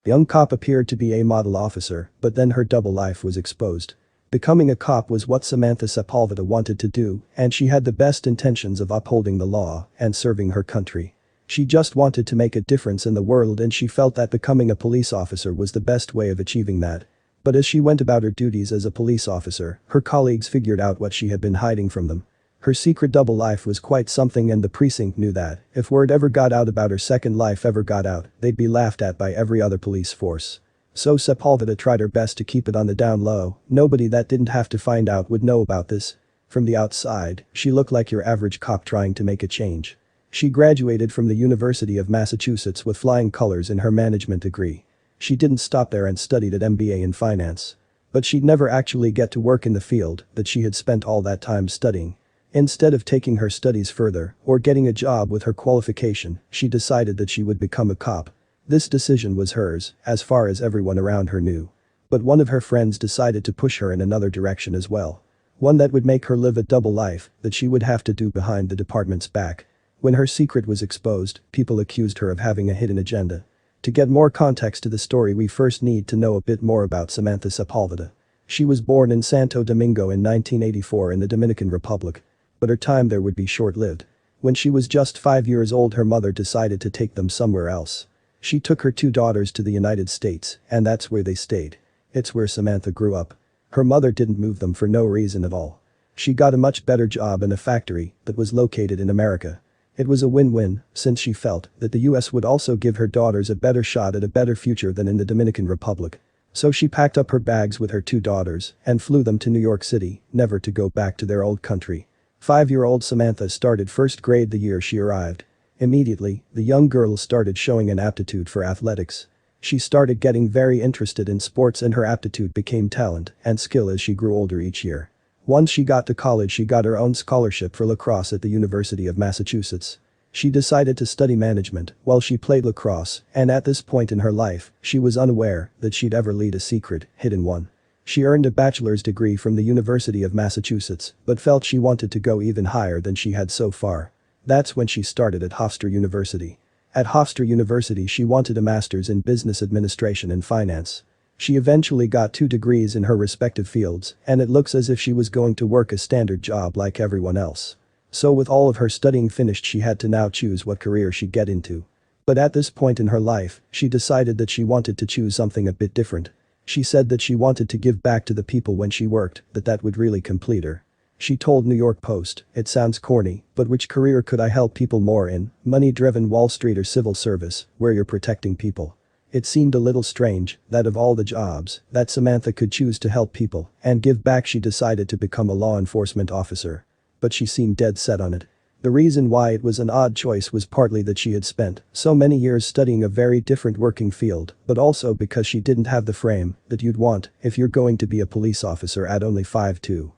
The young cop appeared to be a model officer, but then her double life was exposed. Becoming a cop was what Samantha Sepulveda wanted to do, and she had the best intentions of upholding the law and serving her country. She just wanted to make a difference in the world, and she felt that becoming a police officer was the best way of achieving that. But as she went about her duties as a police officer, her colleagues figured out what she had been hiding from them. Her secret double life was quite something, and the precinct knew that if word ever got out about her second life ever got out, they'd be laughed at by every other police force. So Sepulveda tried her best to keep it on the down low. Nobody that didn't have to find out would know about this. From the outside, she looked like your average cop trying to make a change. She graduated from the University of Massachusetts with flying colors in her management degree. She didn't stop there and studied at MBA in finance. But she'd never actually get to work in the field that she had spent all that time studying. Instead of taking her studies further or getting a job with her qualification, she decided that she would become a cop. This decision was hers, as far as everyone around her knew. But one of her friends decided to push her in another direction as well. One that would make her live a double life that she would have to do behind the department's back. When her secret was exposed, people accused her of having a hidden agenda. To get more context to the story, we first need to know a bit more about Samantha Sepulveda. She was born in Santo Domingo in 1984 in the Dominican Republic. But her time there would be short-lived. When she was just 5 years old, her mother decided to take them somewhere else. She took her 2 daughters to the United States, and that's where they stayed. It's where Samantha grew up. Her mother didn't move them for no reason at all. She got a much better job in a factory that was located in America. It was a win-win, since she felt that the US would also give her daughters a better shot at a better future than in the Dominican Republic. So she packed up her bags with her 2 daughters and flew them to New York City, never to go back to their old country. 5-year-old Samantha started first grade the year she arrived. Immediately, the young girl started showing an aptitude for athletics. She started getting very interested in sports, and her aptitude became talent and skill as she grew older each year. Once she got to college, she got her own scholarship for lacrosse at the University of Massachusetts. She decided to study management while she played lacrosse, and at this point in her life, she was unaware that she'd ever lead a secret, hidden one. She earned a bachelor's degree from the University of Massachusetts, but felt she wanted to go even higher than she had so far. That's when she started at Hofstra University. At Hofstra University, she wanted a master's in business administration and finance. She eventually got 2 degrees in her respective fields, and it looks as if she was going to work a standard job like everyone else. So with all of her studying finished, she had to now choose what career she'd get into. But at this point in her life, she decided that she wanted to choose something a bit different. She said that she wanted to give back to the people when she worked, that would really complete her. She told New York Post, "It sounds corny, but which career could I help people more in, money-driven Wall Street or civil service, where you're protecting people?" It seemed a little strange that of all the jobs that Samantha could choose to help people and give back, she decided to become a law enforcement officer. But she seemed dead set on it. The reason why it was an odd choice was partly that she had spent so many years studying a very different working field, but also because she didn't have the frame that you'd want if you're going to be a police officer at only 5'2".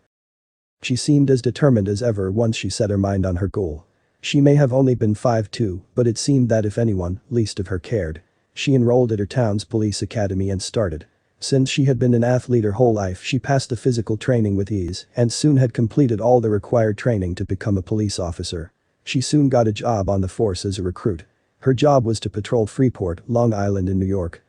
She seemed as determined as ever once she set her mind on her goal. She may have only been 5'2", but it seemed that if anyone, least of her, cared. She enrolled at her town's police academy and started. Since she had been an athlete her whole life, she passed the physical training with ease and soon had completed all the required training to become a police officer. She soon got a job on the force as a recruit. Her job was to patrol Freeport, Long Island in New York.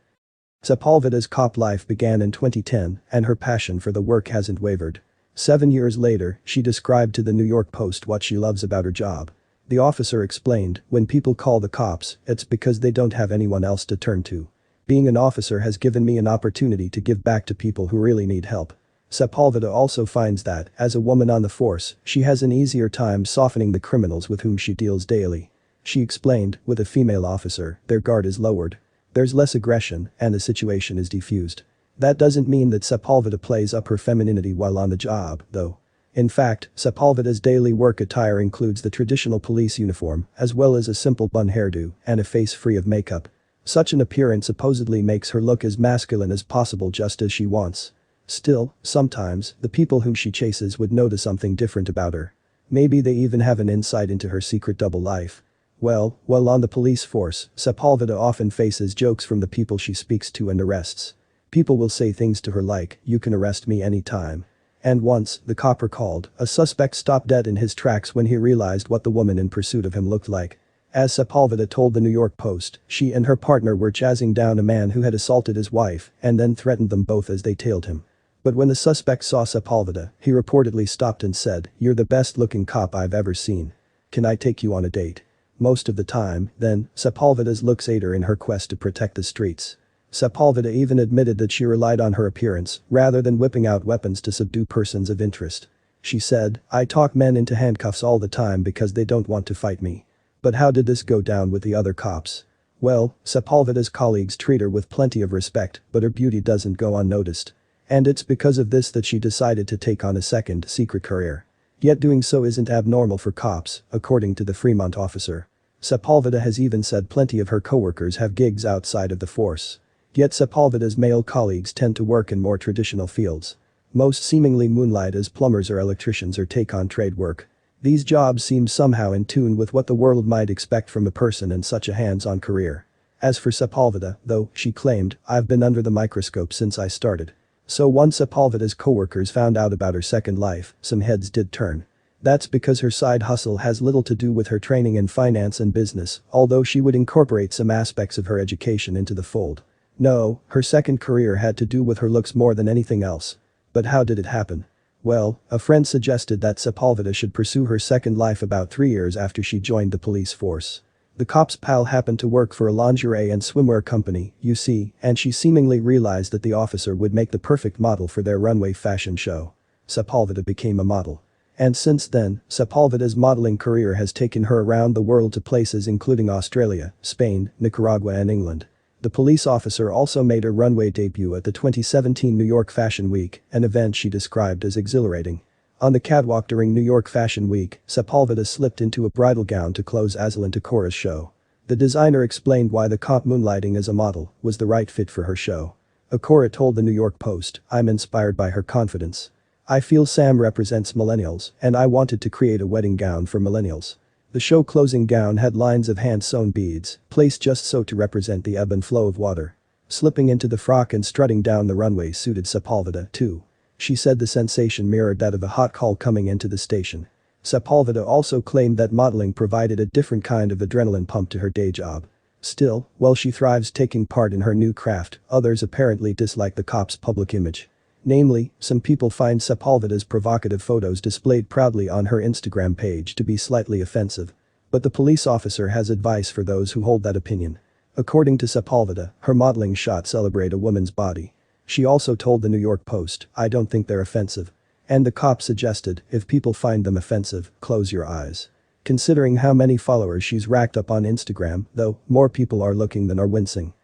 Sepulveda's cop life began in 2010, and her passion for the work hasn't wavered. 7 years later, she described to the New York Post what she loves about her job. The officer explained, "When people call the cops, it's because they don't have anyone else to turn to. Being an officer has given me an opportunity to give back to people who really need help." Sepulveda also finds that, as a woman on the force, she has an easier time softening the criminals with whom she deals daily. She explained, with a female officer, their guard is lowered. There's less aggression, and the situation is diffused. That doesn't mean that Sepulveda plays up her femininity while on the job, though. In fact, Sepulveda's daily work attire includes the traditional police uniform, as well as a simple bun hairdo and a face free of makeup. Such an appearance supposedly makes her look as masculine as possible, just as she wants. Still, sometimes, the people whom she chases would notice something different about her. Maybe they even have an insight into her secret double life. Well, while on the police force, Sepulveda often faces jokes from the people she speaks to and arrests. People will say things to her like, "You can arrest me anytime." And once, the cop recalled, a suspect stopped dead in his tracks when he realized what the woman in pursuit of him looked like. As Sepulveda told the New York Post, she and her partner were chasing down a man who had assaulted his wife and then threatened them both as they tailed him. But when the suspect saw Sepulveda, he reportedly stopped and said, "You're the best-looking cop I've ever seen. Can I take you on a date?" Most of the time, then, Sepulveda's looks aid her in her quest to protect the streets. Sepulveda even admitted that she relied on her appearance rather than whipping out weapons to subdue persons of interest. She said, "I talk men into handcuffs all the time because they don't want to fight me." But how did this go down with the other cops? Well, Sepulveda's colleagues treat her with plenty of respect, but her beauty doesn't go unnoticed. And it's because of this that she decided to take on a second, secret career. Yet doing so isn't abnormal for cops, according to the Fremont officer. Sepulveda has even said plenty of her coworkers have gigs outside of the force. Yet Sepulveda's male colleagues tend to work in more traditional fields. Most seemingly moonlight as plumbers or electricians or take on trade work. These jobs seem somehow in tune with what the world might expect from a person in such a hands-on career. As for Sepulveda, though, she claimed, "I've been under the microscope since I started." So once Sepulveda's coworkers found out about her second life, some heads did turn. That's because her side hustle has little to do with her training in finance and business, although she would incorporate some aspects of her education into the fold. No, her second career had to do with her looks more than anything else. But how did it happen? Well, a friend suggested that Sepulveda should pursue her second life about 3 years after she joined the police force. The cop's pal happened to work for a lingerie and swimwear company, you see, and she seemingly realized that the officer would make the perfect model for their runway fashion show. Sepulveda became a model. And since then, Sepulveda's modeling career has taken her around the world to places including Australia, Spain, Nicaragua and England. The police officer also made her runway debut at the 2017 New York Fashion Week, an event she described as exhilarating. On the catwalk during New York Fashion Week, Sepulveda slipped into a bridal gown to close Aslan Takora's show. The designer explained why the cop moonlighting as a model was the right fit for her show. Akora told the New York Post, "I'm inspired by her confidence. I feel Sam represents millennials and I wanted to create a wedding gown for millennials." The show closing gown had lines of hand-sewn beads, placed just so to represent the ebb and flow of water. Slipping into the frock and strutting down the runway suited Sepulveda, too. She said the sensation mirrored that of a hot call coming into the station. Sepulveda also claimed that modeling provided a different kind of adrenaline pump to her day job. Still, while she thrives taking part in her new craft, others apparently dislike the cop's public image. Namely, some people find Sepulveda's provocative photos displayed proudly on her Instagram page to be slightly offensive. But the police officer has advice for those who hold that opinion. According to Sepulveda, her modeling shots celebrate a woman's body. She also told the New York Post, "I don't think they're offensive." And the cop suggested, if people find them offensive, close your eyes. Considering how many followers she's racked up on Instagram, though, more people are looking than are wincing.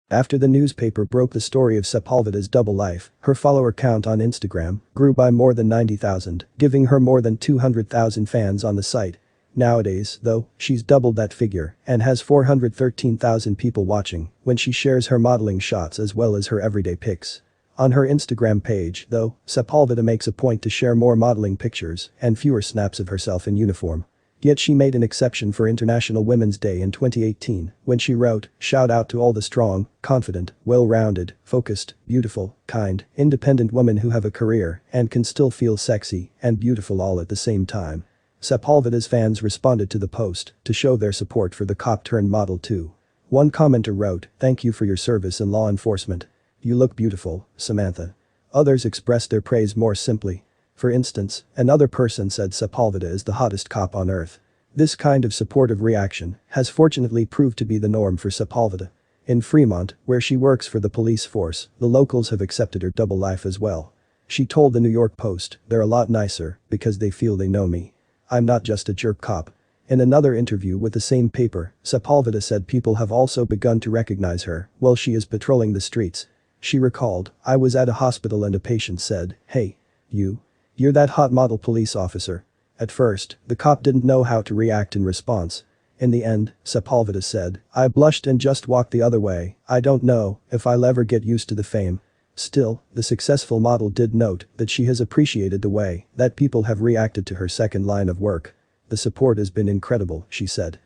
After the newspaper broke the story of Sepulveda's double life, her follower count on Instagram grew by more than 90,000, giving her more than 200,000 fans on the site. Nowadays, though, she's doubled that figure and has 413,000 people watching when she shares her modeling shots as well as her everyday pics. On her Instagram page, though, Sepulveda makes a point to share more modeling pictures and fewer snaps of herself in uniform. Yet she made an exception for International Women's Day in 2018 when she wrote, "Shout out to all the strong, confident, well-rounded, focused, beautiful, kind, independent women who have a career and can still feel sexy and beautiful all at the same time." Sepulveda's fans responded to the post to show their support for the cop-turned-model too. One commenter wrote, "Thank you for your service in law enforcement. You look beautiful, Samantha." Others expressed their praise more simply. For instance, another person said Sepulveda is the hottest cop on earth. This kind of supportive reaction has fortunately proved to be the norm for Sepulveda. In Fremont, where she works for the police force, the locals have accepted her double life as well. She told the New York Post, "They're a lot nicer because they feel they know me. I'm not just a jerk cop." In another interview with the same paper, Sepulveda said people have also begun to recognize her while she is patrolling the streets. She recalled, "I was at a hospital and a patient said, 'Hey, you're that hot model police officer.' At first, the cop didn't know how to react in response. In the end, Sepulveda said, 'I blushed and just walked the other way. I don't know if I'll ever get used to the fame.'" Still, the successful model did note that she has appreciated the way that people have reacted to her second line of work. "The support has been incredible," she said.